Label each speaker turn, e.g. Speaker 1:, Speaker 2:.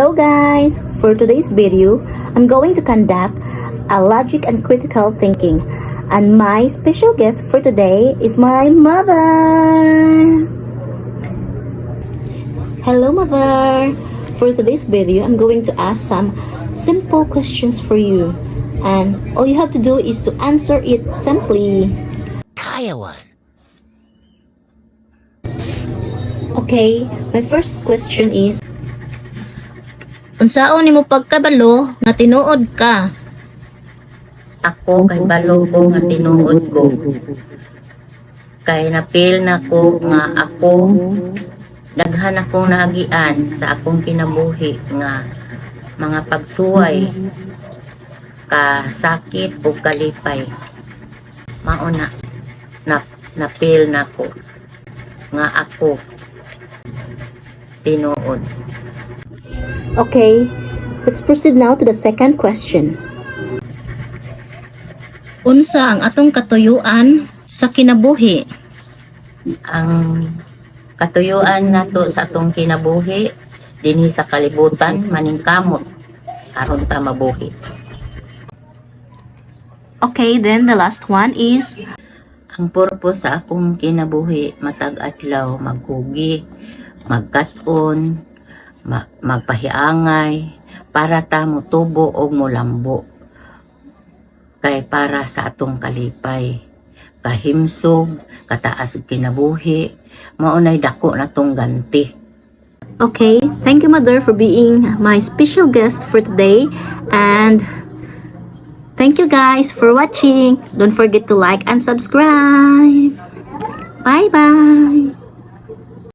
Speaker 1: Hello guys! For today's video, I'm going to conduct a logic and critical thinking. And my special guest for today is my mother! Hello mother! For today's video, I'm going to ask some simple questions for you. And all you have to do is to answer it simply.
Speaker 2: Kaya
Speaker 1: Okay, my first question is, unsaon nimo pagkabalo nga tinuod ka?
Speaker 2: Ako kay balo ko nga tinuod ko. Kay napil na ko nga ako daghan akong naagian sa akong kinabuhi nga mga pagsuway, kasakit o kalipay. Mauna napil na ko nga ako tinuod.
Speaker 1: Okay, let's proceed now to the second question. Unsa ang atong katuyuan sa kinabuhi?
Speaker 2: Ang katuyuan nato sa atong kinabuhi dinhi sa kalibutan maningkamot aron ta mabuhi.
Speaker 1: Okay, then the last one is,
Speaker 2: Ang purpose sa akong kinabuhi matag adlaw maghugi, magkat-on, magpahiangay para ta motubo og molambo. Kay para sa atong kalipay, kahimsog, kataas og kinabuhi, maunay dako natong ganti.
Speaker 1: okay, thank you mother for being my special guest for today. And thank you guys for watching. Don't forget to like and subscribe. Bye bye.